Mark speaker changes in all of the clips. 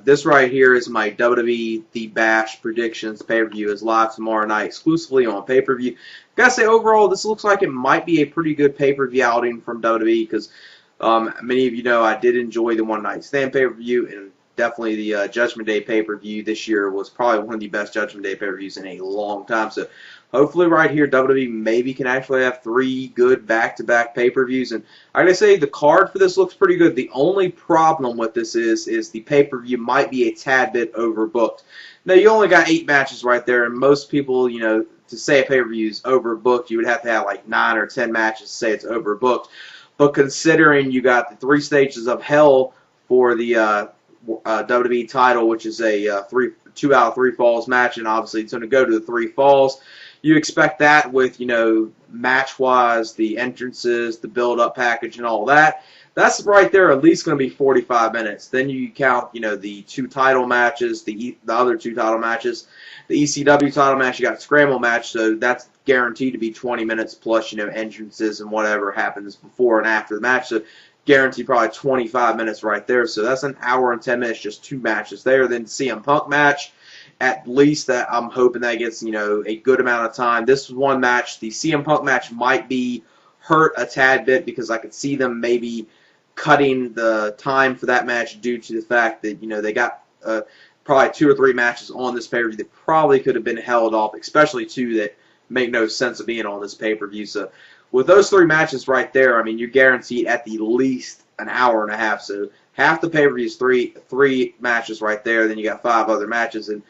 Speaker 1: This right here is my WWE The Bash Predictions pay-per-view. Is live tomorrow night exclusively on pay-per-view. Gotta say, overall, this looks like it might be a pretty good pay-per-view outing from WWE because many of you know I did enjoy the One Night Stand pay-per-view, and definitely the Judgment Day pay-per-view this year was probably one of the best Judgment Day pay-per-views in a long time. So hopefully right here WWE maybe can actually have 3 good back-to-back pay-per-views. And I gotta say, the card for this looks pretty good. The only problem with this is the pay-per-view might be a tad bit overbooked. Now, you only got 8 matches right there, and most people, you know, to say a pay-per-view is overbooked, you would have to have like 9 or 10 matches to say it's overbooked. But considering you got the 3 stages of hell for the WWE title, which is a 2 out of 3 falls match, and obviously it's going to go to the 3 falls. You expect that with, you know, match-wise, the entrances, the build-up package, and all that. That's right there at least going to be 45 minutes. Then you count, you know, the 2 title matches, the other 2 title matches, the ECW title match. You got Scramble match, so that's guaranteed to be 20 minutes plus, you know, entrances and whatever happens before and after the match. So guaranteed probably 25 minutes right there. So that's an hour and 10 minutes, just 2 matches there. Then CM Punk match, at least that I'm hoping that gets, you know, a good amount of time. This one match, the CM Punk match, might be hurt a tad bit because I could see them maybe cutting the time for that match due to the fact that, you know, they got probably 2 or 3 matches on this pay-per-view that probably could have been held off, especially 2 that make no sense of being on this pay-per-view. So with those 3 matches right there, I mean, you're guaranteed at the least an hour and a half. So half the pay-per-view is three matches right there. Then you got 5 other matches, and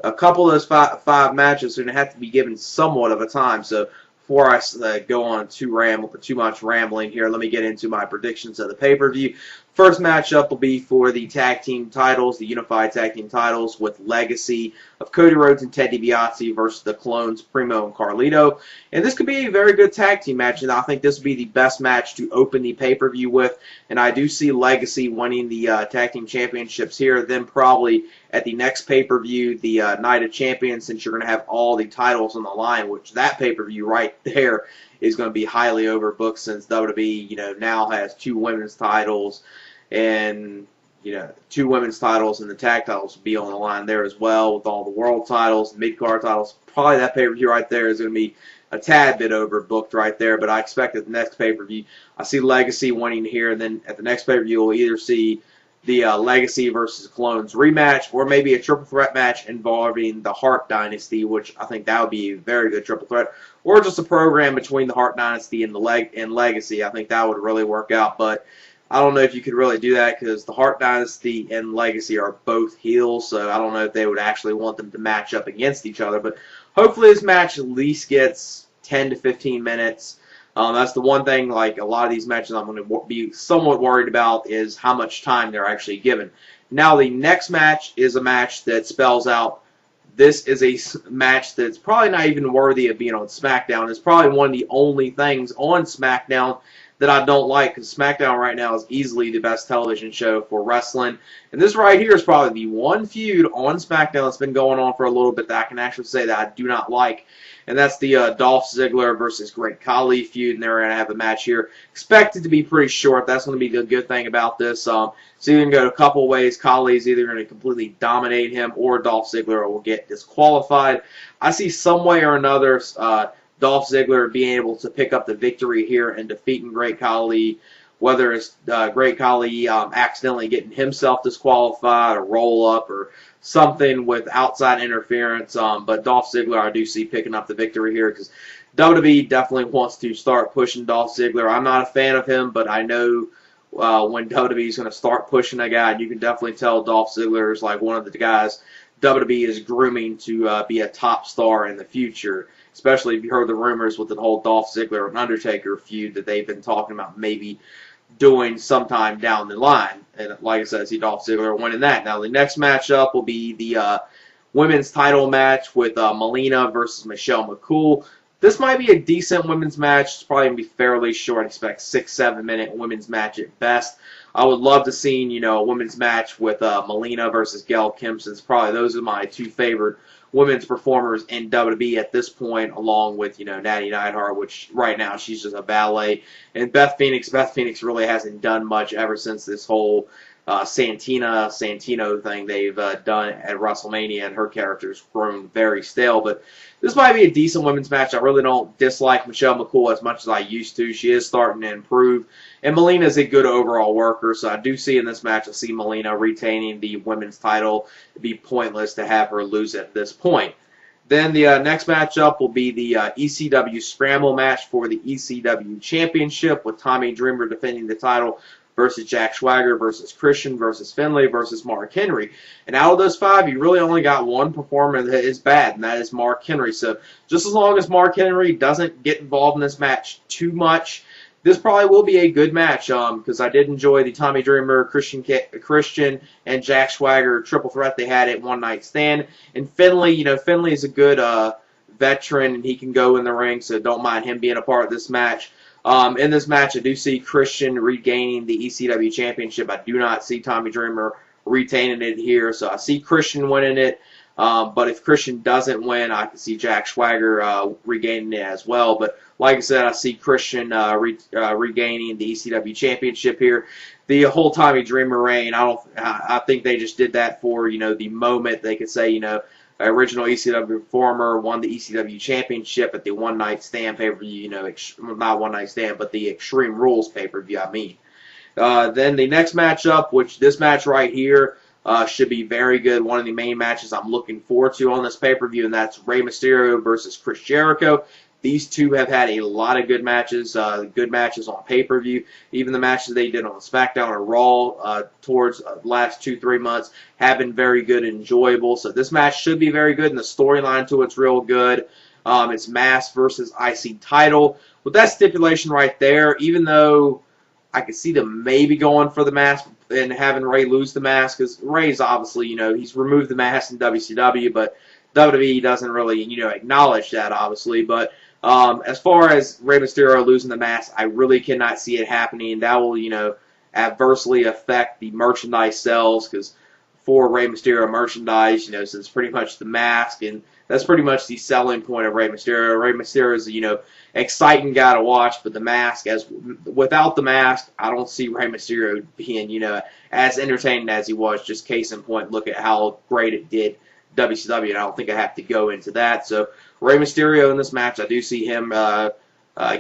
Speaker 1: a couple of those five matches are going to have to be given somewhat of a time. So before I go on too much rambling here, let me get into my predictions of the pay-per-view. First matchup will be for the tag team titles, the unified tag team titles, with Legacy of Cody Rhodes and Ted DiBiase versus the Clones, Primo and Carlito. And this could be a very good tag team match, and I think this would be the best match to open the pay-per-view with. And I do see Legacy winning the tag team championships here, then probably at the next pay-per-view, the Night of Champions, since you're going to have all the titles on the line, which that pay-per-view right there is going to be highly overbooked since WWE, you know, now has 2 women's titles, and, you know, 2 women's titles and the tag titles will be on the line there as well, with all the world titles, mid-card titles. Probably that pay-per-view right there is going to be a tad bit overbooked right there, but I expect at the next pay-per-view, I see Legacy winning here, and then at the next pay-per-view, we'll either see the Legacy versus Clones rematch, or maybe a triple threat match involving the Hart Dynasty, which I think that would be a very good triple threat, or just a program between the Hart Dynasty and Legacy. I think that would really work out, but I don't know if you could really do that because the Hart Dynasty and Legacy are both heels, so I don't know if they would actually want them to match up against each other, but hopefully this match at least gets 10 to 15 minutes. That's the one thing, like a lot of these matches I'm going to be somewhat worried about is how much time they're actually given. Now the next match is a match that spells out this is a match that's probably not even worthy of being on SmackDown. It's probably one of the only things on SmackDown that I don't like, because SmackDown right now is easily the best television show for wrestling. And this right here is probably the one feud on SmackDown that's been going on for a little bit that I can actually say that I do not like. And that's the Dolph Ziggler versus Great Khali feud, and they're going to have a match here. Expected to be pretty short. That's going to be the good thing about this. So you can go a couple ways. Khali's either going to completely dominate him, or Dolph Ziggler will get disqualified. I see some way or another Dolph Ziggler being able to pick up the victory here and defeating Great Khali, whether it's Great Khali accidentally getting himself disqualified, or roll-up, or something with outside interference. But Dolph Ziggler, I do see picking up the victory here because WWE definitely wants to start pushing Dolph Ziggler. I'm not a fan of him, but I know when WWE is going to start pushing a guy, and you can definitely tell Dolph Ziggler is like one of the guys WWE is grooming to be a top star in the future. Especially if you heard the rumors with the whole Dolph Ziggler and Undertaker feud that they've been talking about maybe doing sometime down the line. And like I said, I see Dolph Ziggler winning that. Now the next matchup will be the women's title match with Melina versus Michelle McCool. This might be a decent women's match. It's probably going to be fairly short. I expect 6-7 minute women's match at best. I would love to see, you know, a women's match with Melina versus Gail Kim, since probably those are my 2 favorite women's performers in WWE at this point, along with, you know, Natty Neidhart, which right now she's just a ballet. And Beth Phoenix really hasn't done much ever since this whole Santino thing they've done at WrestleMania, and her character's grown very stale. But this might be a decent women's match. I really don't dislike Michelle McCool as much as I used to. She is starting to improve. And Melina's a good overall worker, so I do see in this match, I see Melina retaining the women's title. It'd be pointless to have her lose at this point. Then the next matchup will be the ECW Scramble match for the ECW Championship, with Tommy Dreamer defending the title versus Jack Swagger versus Christian versus Finley versus Mark Henry. And out of those 5, you really only got one performer that is bad, and that is Mark Henry. So just as long as Mark Henry doesn't get involved in this match too much, this probably will be a good match, because I did enjoy the Tommy Dreamer, Christian, and Jack Swagger triple threat they had at One Night Stand. And Finley, Finley is a good veteran, and he can go in the ring, so don't mind him being a part of this match. In this match, I do see Christian regaining the ECW Championship. I do not see Tommy Dreamer retaining it here, so I see Christian winning it. But if Christian doesn't win, I can see Jack Swagger regaining it as well. But like I said, I see Christian regaining the ECW Championship here. The whole Tommy Dreamer reign, I think they just did that for the moment. They could say original ECW performer won the ECW Championship at the One Night Stand pay-per-view. Not One Night Stand, but the Extreme Rules pay-per-view. I mean. Then the next matchup, which this match right here. Should be very good. One of the main matches I'm looking forward to on this pay-per-view, and that's Rey Mysterio versus Chris Jericho. These two have had a lot of good matches on pay-per-view. Even the matches they did on SmackDown or Raw towards the last 2-3 months have been very good and enjoyable. So this match should be very good, and the storyline to it's real good. It's Mask versus IC title. With that stipulation right there, even though I could see them maybe going for the mask and having Rey lose the mask, because Rey's obviously, he's removed the mask in WCW, but WWE doesn't really, acknowledge that, obviously. But as far as Rey Mysterio losing the mask, I really cannot see it happening. That will, adversely affect the merchandise sales, because for Rey Mysterio merchandise, so it's pretty much the mask, and that's pretty much the selling point of Rey Mysterio. Rey Mysterio is, exciting guy to watch, but the mask, without the mask, I don't see Rey Mysterio being, as entertaining as he was. Just case in point, look at how great it did WCW, and I don't think I have to go into that. So Rey Mysterio in this match, I do see him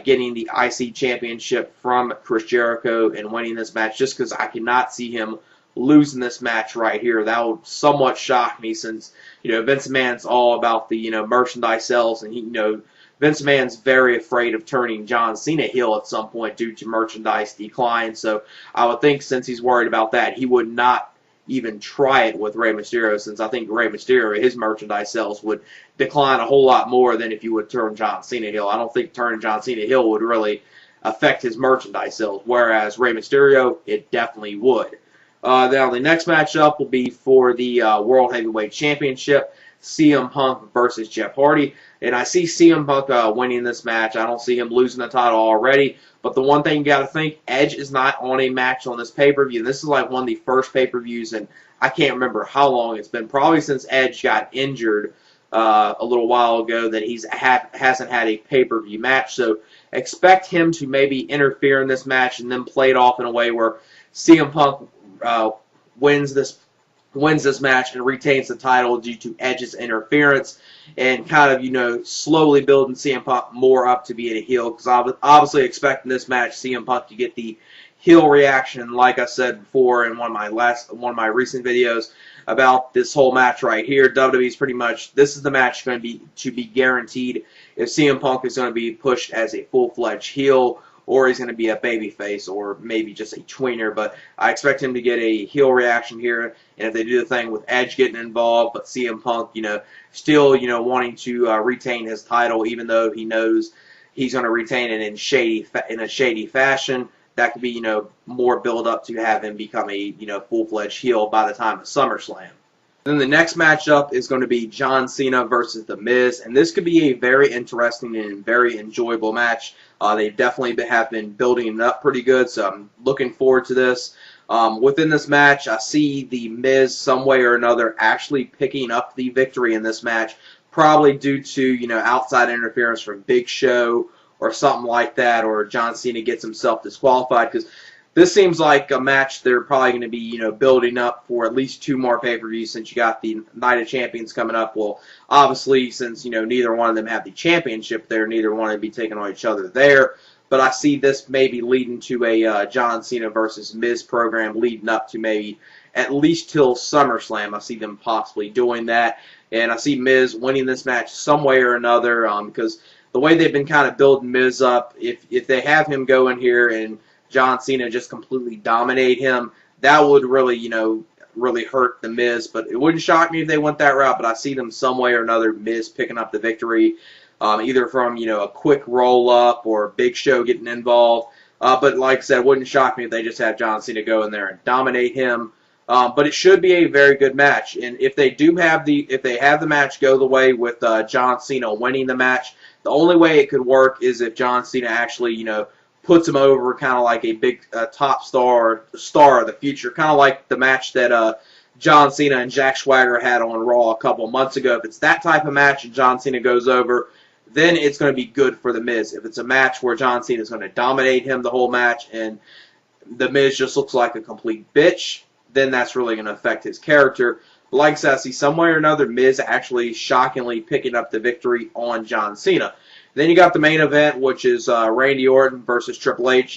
Speaker 1: getting the IC Championship from Chris Jericho and winning this match, just because I cannot see him losing this match right here. That would somewhat shock me, since Vince McMahon's all about the merchandise sales, and Vince McMahon's very afraid of turning John Cena heel at some point due to merchandise decline. So I would think, since he's worried about that, he would not even try it with Rey Mysterio, since I think Rey Mysterio, his merchandise sales would decline a whole lot more than if you would turn John Cena heel. I don't think turning John Cena heel would really affect his merchandise sales, whereas Rey Mysterio, it definitely would. Now, the next matchup will be for the World Heavyweight Championship, CM Punk versus Jeff Hardy. And I see CM Punk winning this match. I don't see him losing the title already. But the one thing you got to think, Edge is not on a match on this pay-per-view. This is like one of the first pay-per-views, and I can't remember how long it's been. Probably since Edge got injured a little while ago, that hasn't had a pay-per-view match. So expect him to maybe interfere in this match and then play it off in a way where CM Punk wins this match and retains the title due to Edge's interference, and kind of, slowly building CM Punk more up to being a heel, because I'm obviously expecting this match CM Punk to get the heel reaction, like I said before in one of my recent videos about this whole match right here. WWE's pretty much, this is the match going to be guaranteed if CM Punk is going to be pushed as a full-fledged heel, or he's going to be a babyface, or maybe just a tweener. But I expect him to get a heel reaction here, and if they do the thing with Edge getting involved, but CM Punk, still, wanting to retain his title, even though he knows he's going to retain it in a shady fashion, that could be, more build up to have him become a, full-fledged heel by the time of SummerSlam. Then the next matchup is going to be John Cena versus The Miz, and this could be a very interesting and very enjoyable match. They definitely have been building it up pretty good, so I'm looking forward to this. Within this match, I see The Miz some way or another actually picking up the victory in this match, probably due to, outside interference from Big Show or something like that, or John Cena gets himself disqualified, because this seems like a match they're probably going to be, building up for at least 2 more pay-per-views since you got the Night of Champions coming up. Well, obviously, since, neither one of them have the championship there, neither one would be taking on each other there. But I see this maybe leading to a John Cena versus Miz program leading up to maybe at least till SummerSlam. I see them possibly doing that. And I see Miz winning this match some way or another because the way they've been kind of building Miz up, if they have him go in here and John Cena just completely dominate him, that would really, really hurt the Miz. But it wouldn't shock me if they went that route, but I see them some way or another, Miz picking up the victory, either from, a quick roll-up or Big Show getting involved. But like I said, it wouldn't shock me if they just have John Cena go in there and dominate him. But it should be a very good match. And if they have the match go the way with John Cena winning the match, the only way it could work is if John Cena actually, puts him over, kind of like a big top star of the future, kind of like the match that John Cena and Jack Swagger had on Raw a couple months ago. If it's that type of match and John Cena goes over, then it's going to be good for The Miz. If it's a match where John Cena is going to dominate him the whole match and The Miz just looks like a complete bitch, then that's really going to affect his character. But like I said, I see some way or another Miz actually shockingly picking up the victory on John Cena. Then you got the main event, which is Randy Orton versus Triple H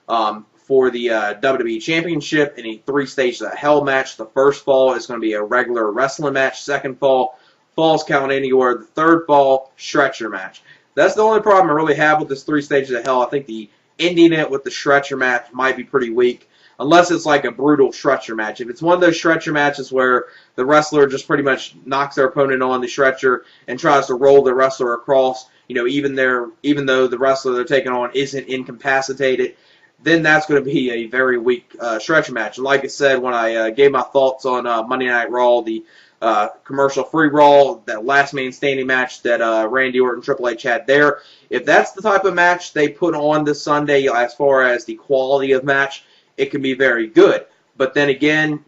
Speaker 1: for the WWE Championship in a 3 Stages of Hell match. The first fall is going to be a regular wrestling match. Second fall, falls count anywhere. The third fall, stretcher match. That's the only problem I really have with this 3 Stages of Hell. I think the ending it with the stretcher match might be pretty weak, unless it's like a brutal stretcher match. If it's one of those stretcher matches where the wrestler just pretty much knocks their opponent on the stretcher and tries to roll the wrestler across, even though the wrestler they're taking on isn't incapacitated, then that's going to be a very weak stretcher match. And like I said, when I gave my thoughts on Monday Night Raw, the commercial-free Raw, that last man standing match that Randy Orton and Triple H had there, if that's the type of match they put on this Sunday as far as the quality of match, it can be very good. But then again,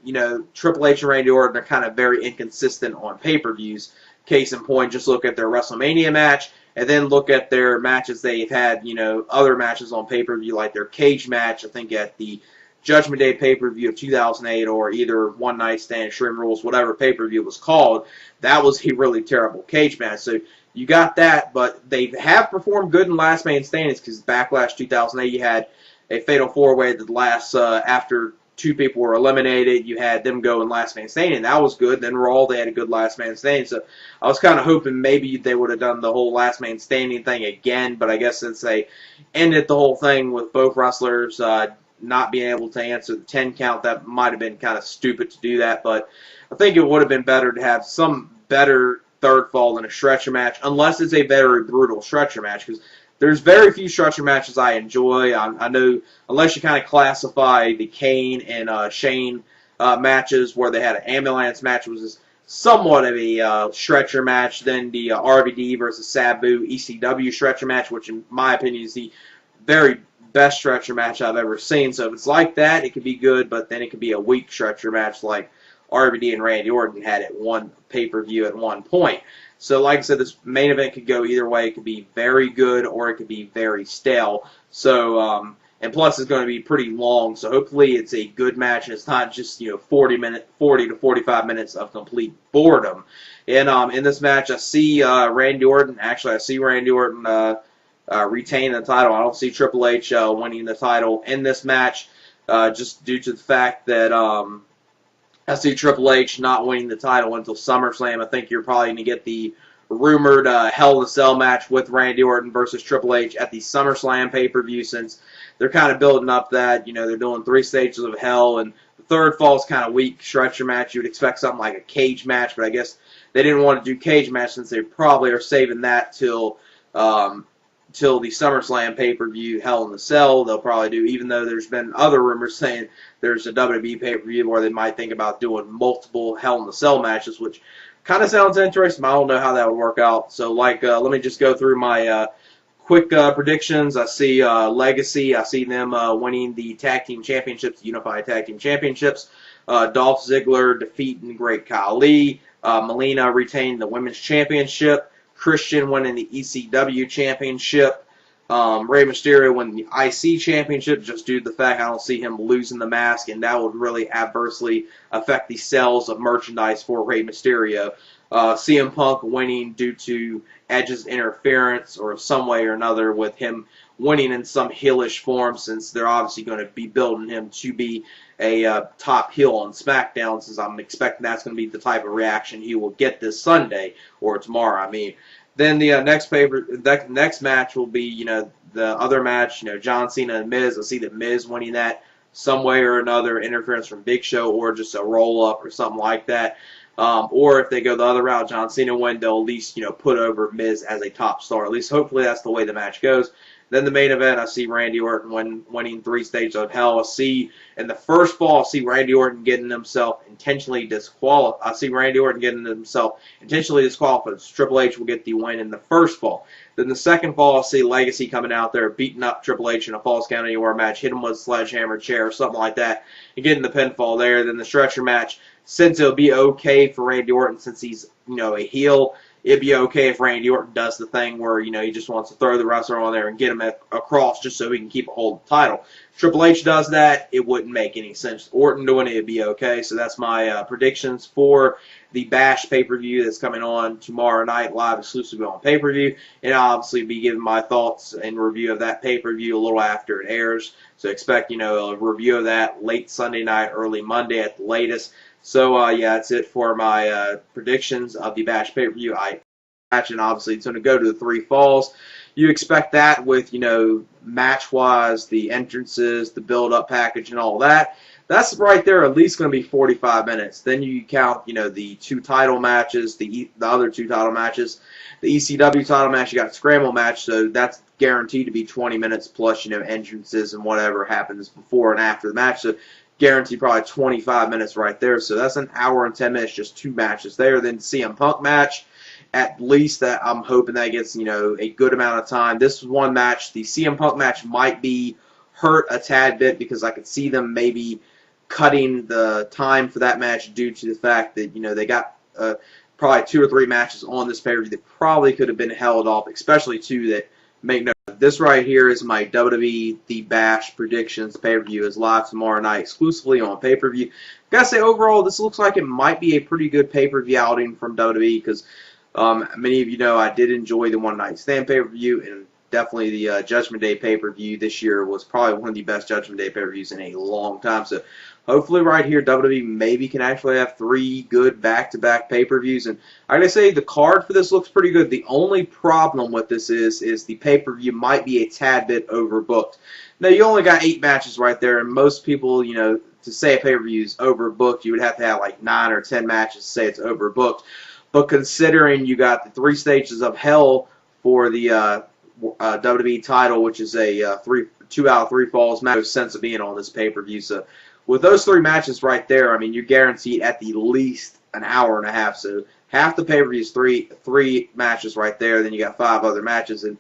Speaker 1: Triple H and Randy Orton are kind of very inconsistent on pay-per-views. Case in point, just look at their WrestleMania match, and then look at their matches they've had, other matches on pay-per-view, like their cage match, I think at the Judgment Day pay-per-view of 2008, or either One Night Stand, Extreme Rules, whatever pay-per-view was called. That was a really terrible cage match. So you got that, but they have performed good in Last Man Standing, because Backlash 2008, you had a Fatal 4-Way that lasts after 2 people were eliminated. You had them go in Last Man Standing. That was good. Then Raw, they had a good Last Man Standing. So I was kind of hoping maybe they would have done the whole Last Man Standing thing again. But I guess since they ended the whole thing with both wrestlers not being able to answer the 10 count, that might have been kind of stupid to do that. But I think it would have been better to have some better third fall than a stretcher match, unless it's a very brutal stretcher match, because there's very few stretcher matches I enjoy. I know, unless you kind of classify the Kane and Shane matches where they had an ambulance match, which was somewhat of a stretcher match. Then the RVD versus Sabu ECW stretcher match, which in my opinion is the very best stretcher match I've ever seen. So if it's like that, it could be good, but then it could be a weak stretcher match like RVD and Randy Orton had at one pay-per-view at one point. So like I said, this main event could go either way. It could be very good or it could be very stale. So, and plus it's going to be pretty long. So hopefully it's a good match and it's not just, 40 to 45 minutes of complete boredom. And in this match, I see Randy Orton. Actually, I see Randy Orton retaining the title. I don't see Triple H winning the title in this match, just due to the fact that I see Triple H not winning the title until SummerSlam. I think you're probably going to get the rumored Hell in a Cell match with Randy Orton versus Triple H at the SummerSlam pay-per-view, since they're kind of building up that, they're doing 3 Stages of Hell, and the third fall is kind of weak stretcher match. You would expect something like a cage match, but I guess they didn't want to do cage match since they probably are saving that till the SummerSlam pay-per-view, Hell in a Cell. They'll probably do, even though there's been other rumors saying there's a WWE pay-per-view where they might think about doing multiple Hell in a Cell matches, which kind of sounds interesting. I don't know how that would work out. So, let me just go through my quick predictions. I see Legacy. I see them winning the Tag Team Championships, Unified Tag Team Championships. Dolph Ziggler defeating Great Khali. Melina retaining the Women's Championship. Christian winning the ECW Championship. Rey Mysterio win the IC Championship just due to the fact I don't see him losing the mask, and that would really adversely affect the sales of merchandise for Rey Mysterio. CM Punk winning due to Edge's interference or some way or another with him winning in some heelish form, since they're obviously going to be building him to be a top heel on SmackDown, since I'm expecting that's going to be the type of reaction he will get this Sunday, or tomorrow, I mean. Then the next match will be, the other match, John Cena and Miz. I see that Miz winning that some way or another, interference from Big Show or just a roll-up or something like that. Or if they go the other route, John Cena win, they'll at least, put over Miz as a top star. At least hopefully that's the way the match goes. Then the main event, I see Randy Orton winning 3 stages of hell. In the first fall, I see Randy Orton getting himself intentionally disqualified. Triple H will get the win in the first fall. Then the second fall, I see Legacy coming out there, beating up Triple H in a Falls Count Anywhere match, hit him with a sledgehammer chair or something like that, and getting the pinfall there. Then the stretcher match, since it'll be okay for Randy Orton, since he's, a heel, it'd be okay if Randy Orton does the thing where, he just wants to throw the wrestler on there and get him across just so he can keep a hold of the title. Triple H does that, it wouldn't make any sense. Orton doing it would be okay. So that's my predictions for the Bash pay-per-view that's coming on tomorrow night, live exclusively on pay-per-view. And I'll obviously be giving my thoughts and review of that pay-per-view a little after it airs. So expect, a review of that late Sunday night, early Monday at the latest. So, yeah, that's it for my predictions of the Bash pay-per-view. And obviously it's going to go to the 3 falls. You expect that with, match-wise, the entrances, the build-up package, and all that. That's right there at least going to be 45 minutes. Then you count, the 2 title matches, the other 2 title matches. The ECW title match, you got a Scramble match, so that's guaranteed to be 20 minutes plus, entrances and whatever happens before and after the match. So guaranteed probably 25 minutes right there. So that's an hour and 10 minutes, just 2 matches there. Then CM Punk match, at least that I'm hoping that gets, a good amount of time. This one match, the CM Punk match, might be hurt a tad bit because I could see them maybe cutting the time for that match due to the fact that, they got probably 2 or 3 matches on this pay-per-view that probably could have been held off, especially 2 that make no. This right here is my WWE The Bash Predictions pay-per-view. Is live tomorrow night exclusively on pay-per-view. Gotta say, overall, this looks like it might be a pretty good pay-per-view outing from WWE because many of you know I did enjoy the One Night Stand pay-per-view, and definitely the Judgment Day pay-per-view this year was probably one of the best Judgment Day pay-per-views in a long time. So hopefully right here WWE maybe can actually have 3 good back-to-back pay-per-views. And I gotta say, the card for this looks pretty good. The only problem with this is the pay-per-view might be a tad bit overbooked. Now, you only got 8 matches right there, and most people, to say a pay-per-view is overbooked, you would have to have like 9 or 10 matches to say it's overbooked. But considering you got the 3 stages of hell for the WWE title, which is a 2 out of 3 falls match, no sense of being on this pay-per-view. So with those 3 matches right there, I mean, you're guaranteed at the least an hour and a half. So half the pay-per-view is 3 matches right there. Then you got 5 other matches, and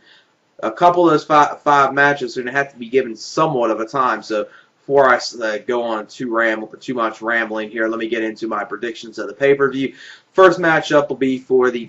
Speaker 1: a couple of those five matches are going to have to be given somewhat of a time. So before I go on too much rambling here, let me get into my predictions of the pay-per-view. First matchup will be for the